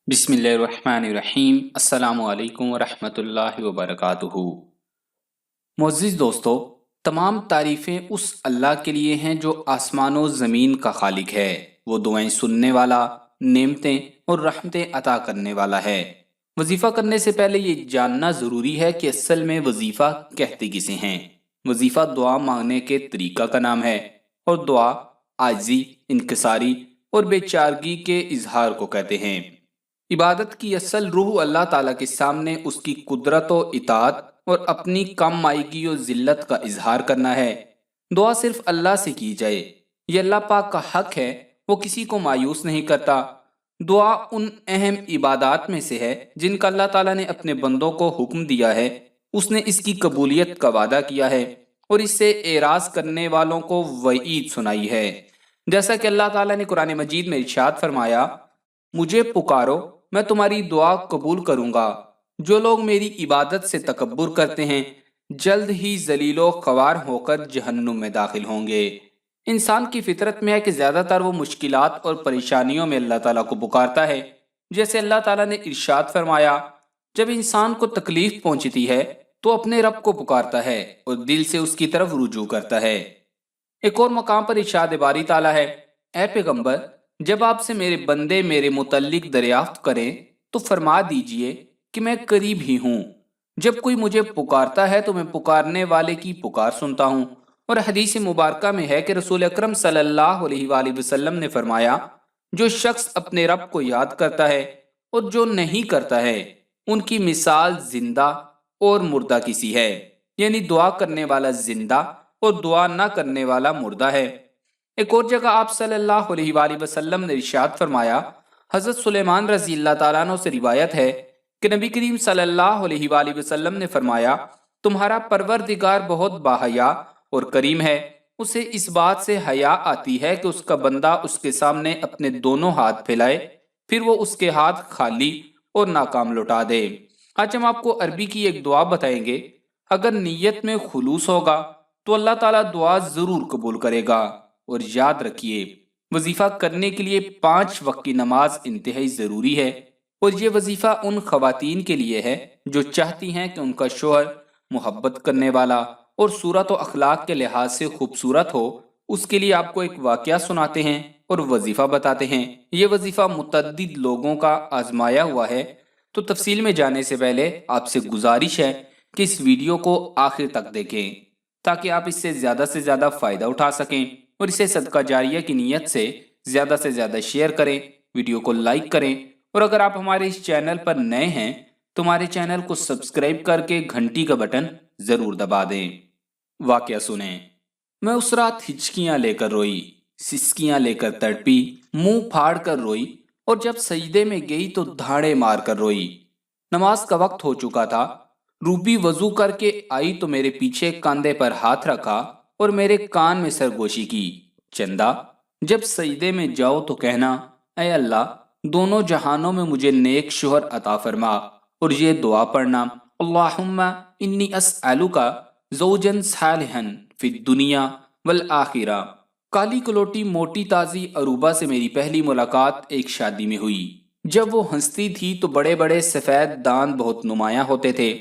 بسم اللہ الرحمن الرحیم۔ السلام علیکم ورحمۃ اللہ وبرکاتہ۔ معزز دوستو، تمام تعریفیں اس اللہ کے لیے ہیں جو آسمان و زمین کا خالق ہے۔ وہ دعائیں سننے والا، نعمتیں اور رحمتیں عطا کرنے والا ہے۔ وظیفہ کرنے سے پہلے یہ جاننا ضروری ہے کہ اصل میں وظیفہ کہتے کسے ہیں۔ وظیفہ دعا مانگنے کے طریقہ کا نام ہے، اور دعا عاجزی، انکساری اور بے چارگی کے اظہار کو کہتے ہیں۔ عبادت کی اصل روح اللہ تعالیٰ کے سامنے اس کی قدرت و اطاعت اور اپنی کم مائیگی و ذلت کا اظہار کرنا ہے۔ دعا صرف اللہ سے کی جائے، یہ اللہ پاک کا حق ہے، وہ کسی کو مایوس نہیں کرتا۔ دعا ان اہم عبادات میں سے ہے جن کا اللہ تعالیٰ نے اپنے بندوں کو حکم دیا ہے۔ اس نے اس کی قبولیت کا وعدہ کیا ہے اور اس سے اعراض کرنے والوں کو وعید سنائی ہے۔ جیسا کہ اللہ تعالیٰ نے قرآن مجید میں ارشاد فرمایا، مجھے پکارو میں تمہاری دعا قبول کروں گا۔ جو لوگ میری عبادت سے تکبر کرتے ہیں جلد ہی ذلیل و خوار ہو کر جہنم میں داخل ہوں گے۔ انسان کی فطرت میں ہے کہ زیادہ تر وہ مشکلات اور پریشانیوں میں اللہ تعالیٰ کو پکارتا ہے۔ جیسے اللہ تعالیٰ نے ارشاد فرمایا، جب انسان کو تکلیف پہنچتی ہے تو اپنے رب کو پکارتا ہے اور دل سے اس کی طرف رجوع کرتا ہے۔ ایک اور مقام پر ارشاد باری تعالیٰ ہے، اے پیغمبر، جب آپ سے میرے بندے میرے متعلق دریافت کریں تو فرما دیجئے کہ میں قریب ہی ہوں، جب کوئی مجھے پکارتا ہے تو میں پکارنے والے کی پکار سنتا ہوں۔ اور حدیث مبارکہ میں ہے کہ رسول اکرم صلی اللہ علیہ وآلہ وسلم نے فرمایا، جو شخص اپنے رب کو یاد کرتا ہے اور جو نہیں کرتا ہے ان کی مثال زندہ اور مردہ کسی ہے، یعنی دعا کرنے والا زندہ اور دعا نہ کرنے والا مردہ ہے۔ ایک اور جگہ آپ صلی اللہ علیہ وآلہ وسلم نے ارشاد فرمایا، حضرت سلیمان رضی اللہ تعالیٰ عنہ سے روایت ہے کہ نبی کریم صلی اللہ علیہ وآلہ وسلم نے فرمایا، تمہارا پروردگار بہت باحیا اور کریم ہے، اسے اس بات سے حیا آتی ہے کہ اس کا بندہ اس کے سامنے اپنے دونوں ہاتھ پھیلائے، پھر وہ اس کے ہاتھ خالی اور ناکام لوٹا دے۔ آج ہم آپ کو عربی کی ایک دعا بتائیں گے، اگر نیت میں خلوص ہوگا تو اللہ تعالیٰ دعا ضرور قبول کرے گا۔ اور یاد رکھیے، وظیفہ کرنے کے لیے 5 وقت کی نماز انتہائی ضروری ہے، اور یہ وظیفہ ان خواتین کے لیے ہے جو چاہتی ہیں کہ ان کا شوہر محبت کرنے والا اور صورت و اخلاق کے لحاظ سے خوبصورت ہو۔ اس کے لیے آپ کو ایک واقعہ سناتے ہیں اور وظیفہ بتاتے ہیں۔ یہ وظیفہ متعدد لوگوں کا آزمایا ہوا ہے، تو تفصیل میں جانے سے پہلے آپ سے گزارش ہے کہ اس ویڈیو کو آخر تک دیکھیں تاکہ آپ اس سے زیادہ فائدہ اٹھا سکیں، اور اسے صدقہ جاریہ کی نیت سے زیادہ شیئر کریں، ویڈیو کو لائک کریں، اور اگر آپ ہمارے اس چینل پر نئے ہیں تو ہمارے چینل کو سبسکرائب کر کے گھنٹی کا بٹن ضرور دبا دیں۔ واقعہ سنیں۔ میں اس رات ہچکیاں لے کر روئی، سسکیاں لے کر تڑپی، منہ پھاڑ کر روئی، اور جب سجدے میں گئی تو دھاڑے مار کر روئی۔ نماز کا وقت ہو چکا تھا، روبی وضو کر کے آئی تو میرے پیچھے کاندھے پر ہاتھ رکھا اور میرے کان میں سرگوشی کی، چندہ جب سجدے میں جاؤ تو کہنا، اے اللہ، دونوں جہانوں میں مجھے نیک شوہر عطا فرما، اور یہ دعا پڑھنا، اللہم انی اسألک زوجا صالحا فی الدنیا والآخرہ۔ کالی کلوٹی موٹی تازی عروبہ سے میری پہلی ملاقات ایک شادی میں ہوئی۔ جب وہ ہنستی تھی تو بڑے بڑے سفید دانت بہت نمایاں ہوتے تھے۔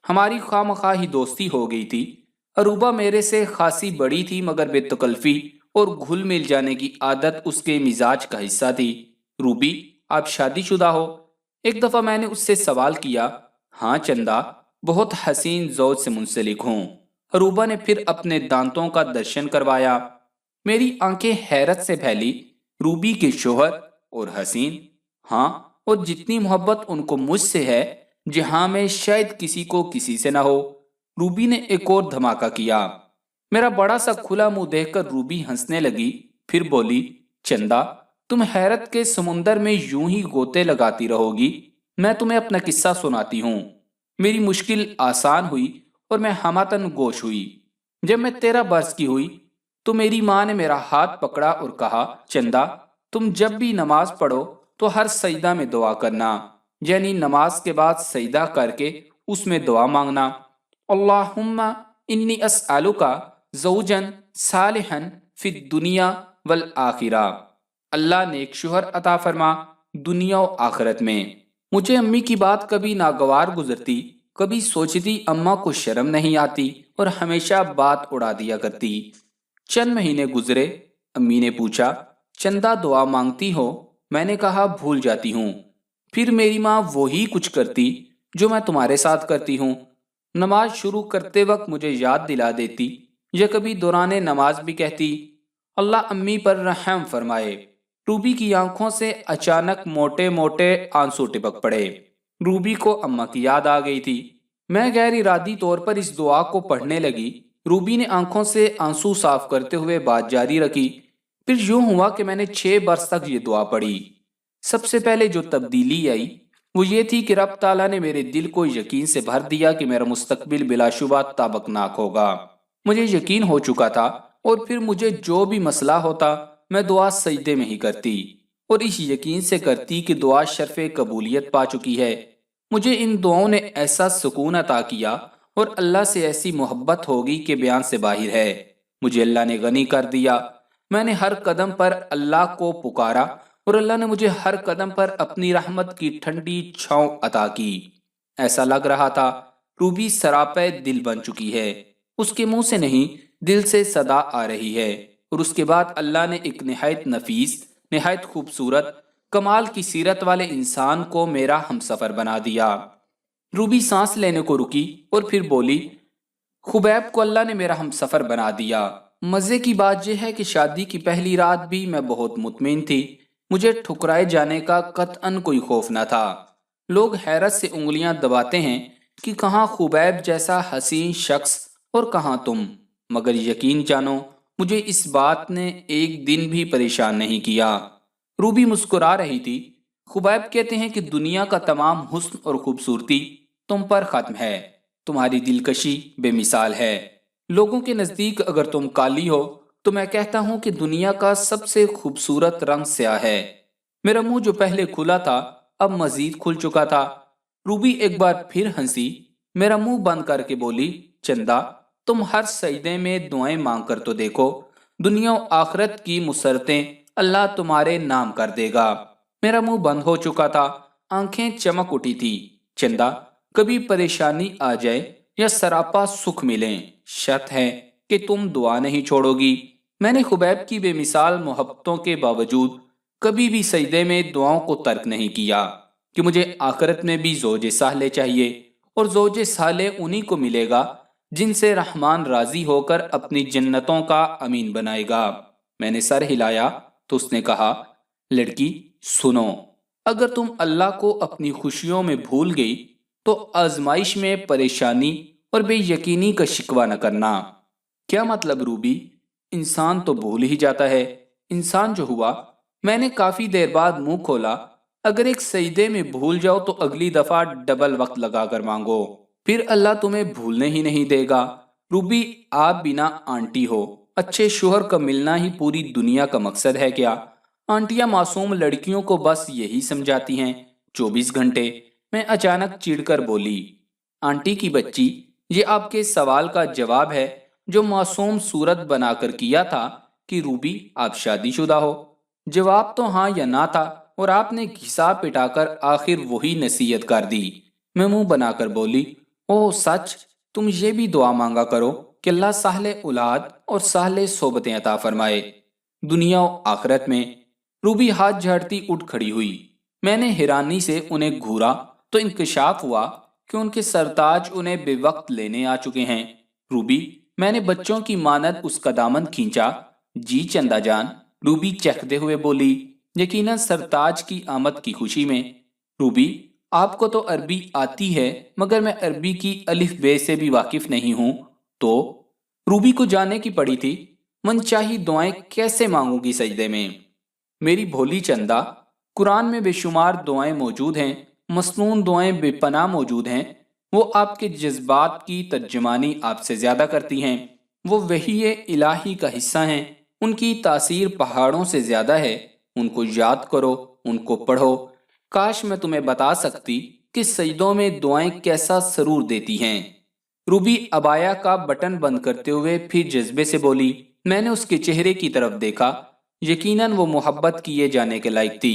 ہماری خواہ مخواہ ہی دوستی ہو گئی تھی۔ عروبہ میرے سے خاصی بڑی تھی، مگر بے تکلفی اور گھل مل جانے کی عادت اس کے مزاج کا حصہ تھی۔ روبی، آپ شادی شدہ ہو؟ ایک دفعہ میں نے اس سے سوال کیا۔ ہاں چندہ، بہت حسین زوج سے منسلک ہوں۔ عروبہ نے پھر اپنے دانتوں کا درشن کروایا۔ میری آنکھیں حیرت سے پھیلی۔ روبی کے شوہر اور حسین؟ ہاں، اور جتنی محبت ان کو مجھ سے ہے جہاں میں شاید کسی کو کسی سے نہ ہو۔ روبی نے ایک اور دھماکہ کیا۔ میرا بڑا سا کھلا منہ دیکھ کر روبی ہنسنے لگی، پھر بولی، چندہ، تم حیرت کے سمندر میں یوں ہی غوطے لگاتی رہو گی؟ میں تمہیں اپنا قصہ سناتی ہوں۔ میری مشکل آسان ہوئی اور میں ہماتن گوش ہوئی۔ جب میں 13 برس کی ہوئی تو میری ماں نے میرا ہاتھ پکڑا اور کہا، چندہ، تم جب بھی نماز پڑھو تو ہر سجدہ میں دعا کرنا، یعنی نماز کے بعد سجدہ کر کے اس میں دعا مانگنا، اللہم انی اسألک زوجا صالحا فی الدنیا والآخرہ، اللہ نیک شوہر عطا فرما دنیا و آخرت میں۔ مجھے امی کی بات کبھی ناگوار گزرتی، کبھی سوچتی اماں کو شرم نہیں آتی اور ہمیشہ بات اڑا دیا کرتی۔ چند مہینے گزرے، امی نے پوچھا چندہ دعا مانگتی ہو؟ میں نے کہا بھول جاتی ہوں۔ پھر میری ماں وہی کچھ کرتی جو میں تمہارے ساتھ کرتی ہوں، نماز شروع کرتے وقت مجھے یاد دلا دیتی، یا کبھی دوران نماز بھی کہتی اللہ امی پر رحم فرمائے۔ روبی کی آنکھوں سے اچانک موٹے موٹے آنسو ٹپک پڑے۔ روبی کو اماں کی یاد آ گئی تھی۔ میں غیر ارادی طور پر اس دعا کو پڑھنے لگی۔ روبی نے آنکھوں سے آنسو صاف کرتے ہوئے بات جاری رکھی۔ پھر یوں ہوا کہ میں نے 6 برس تک یہ دعا پڑھی۔ سب سے پہلے جو تبدیلی آئی وہ یہ تھی کہ رب تعالیٰ نے میرے دل کو یقین سے بھر دیا کہ میرا مستقبل بلا شبہ تابکناک ہوگا۔ مجھے یقین ہو چکا تھا، اور پھر مجھے جو بھی مسئلہ ہوتا میں دعا سجدے میں ہی کرتی، اور اس یقین سے کرتی کہ دعا شرف قبولیت پا چکی ہے۔ مجھے ان دعاؤں نے ایسا سکون عطا کیا اور اللہ سے ایسی محبت ہوگی کہ بیان سے باہر ہے۔ مجھے اللہ نے غنی کر دیا۔ میں نے ہر قدم پر اللہ کو پکارا اور اللہ نے مجھے ہر قدم پر اپنی رحمت کی ٹھنڈی چھاؤں عطا کی۔ ایسا لگ رہا تھا روبی سراپے دل بن چکی ہے۔ اس کے منہ سے نہیں، دل سے صدا آ رہی ہے۔ اور اس کے بعد اللہ نے ایک نہایت نفیس، نہایت خوبصورت، کمال کی سیرت والے انسان کو میرا ہمسفر بنا دیا۔ روبی سانس لینے کو رکی اور پھر بولی خبیب کو اللہ نے میرا ہمسفر بنا دیا۔ مزے کی بات یہ ہے کہ شادی کی پہلی رات بھی میں بہت مطمئن تھی۔ مجھے ٹھکرائے جانے کا قطعاً کوئی خوف نہ تھا۔ لوگ حیرت سے انگلیاں دباتے ہیں کہ کہاں خبیب جیسا حسین شخص اور کہاں تم، مگر یقین جانو مجھے اس بات نے ایک دن بھی پریشان نہیں کیا۔ روبی مسکرا رہی تھی۔ خبیب کہتے ہیں کہ دنیا کا تمام حسن اور خوبصورتی تم پر ختم ہے، تمہاری دلکشی بے مثال ہے۔ لوگوں کے نزدیک اگر تم کالی ہو تو میں کہتا ہوں کہ دنیا کا سب سے خوبصورت رنگ سیاہ ہے۔ میرا منہ جو پہلے کھلا تھا اب مزید کھل چکا تھا۔ روبی ایک بار پھر ہنسی، میرا منہ بند کر کے بولی چندہ تم ہر سجدے میں دعائیں مانگ کر تو دیکھو، دنیا و آخرت کی مسرتیں اللہ تمہارے نام کر دے گا۔ میرا منہ بند ہو چکا تھا، آنکھیں چمک اٹھی تھی۔ چندہ کبھی پریشانی آ جائے یا سراپا سکھ ملیں، شرط ہے کہ تم دعا نہیں چھوڑو گی۔ میں نے خبیب کی بے مثال محبتوں کے باوجود کبھی بھی سجدے میں دعاؤں کو ترک نہیں کیا کہ مجھے آخرت میں بھی زوج صالح چاہیے، اور زوج صالح انہی کو ملے گا جن سے رحمان راضی ہو کر اپنی جنتوں کا امین بنائے گا۔ میں نے سر ہلایا تو اس نے کہا لڑکی سنو، اگر تم اللہ کو اپنی خوشیوں میں بھول گئی تو آزمائش میں پریشانی اور بے یقینی کا شکوہ نہ کرنا۔ کیا مطلب روبی؟ انسان تو بھول ہی جاتا ہے۔ انسان جو ہوا، میں نے کافی دیر بعد منہ کھولا، اگر ایک سجدے میں بھول جاؤ تو اگلی دفعہ ڈبل وقت لگا کر مانگو، پھر اللہ تمہیں بھولنے ہی نہیں دے گا۔ روبی آپ بنا آنٹی ہو، اچھے شوہر کا ملنا ہی پوری دنیا کا مقصد ہے کیا؟ آنٹیاں معصوم لڑکیوں کو بس یہی سمجھاتی ہیں 24 گھنٹے۔ میں اچانک چڑ کر بولی آنٹی کی بچی، یہ آپ کے سوال کا جواب ہے جو معصوم صورت بنا کر کیا تھا کہ روبی آپ شادی شدہ ہو۔ جواب تو ہاں یا نہ تھا، اور آپ نے گھسا پٹا کر آخر وہی نصیحت کر دی۔ میں منہ بنا کر بولی اوہ سچ، تم یہ بھی دعا مانگا کرو کہ اللہ صالح اولاد اور صالح صحبتیں عطا فرمائے دنیا و آخرت میں۔ روبی ہاتھ جھاڑتی اٹھ کھڑی ہوئی۔ میں نے حیرانی سے انہیں گھورا تو انکشاف ہوا کہ ان کے سرتاج انہیں بے وقت لینے آ چکے ہیں۔ روبی، میں نے بچوں کی مانند اس کا دامن کھینچا۔ جی چندہ جان، روبی چہکتے ہوئے بولی، یقیناً سرتاج کی آمد کی خوشی میں۔ روبی، آپ کو تو عربی آتی ہے مگر میں عربی کی الف بے سے بھی واقف نہیں ہوں، تو روبی کو جاننے کی پڑی تھی من چاہی دعائیں کیسے مانگوں گی سجدے میں۔ میری بھولی چندہ، قرآن میں بے شمار دعائیں موجود ہیں، مسنون دعائیں بے پناہ موجود ہیں، وہ آپ کے جذبات کی ترجمانی آپ سے زیادہ کرتی ہیں، وہ وحی الہی کا حصہ ہیں، ان کی تاثیر پہاڑوں سے زیادہ ہے۔ ان کو یاد کرو، ان کو پڑھو۔ کاش میں تمہیں بتا سکتی کہ سجدوں میں دعائیں کیسا سرور دیتی ہیں۔ روبی عبایا کا بٹن بند کرتے ہوئے پھر جذبے سے بولی۔ میں نے اس کے چہرے کی طرف دیکھا، یقیناً وہ محبت کیے جانے کے لائق تھی۔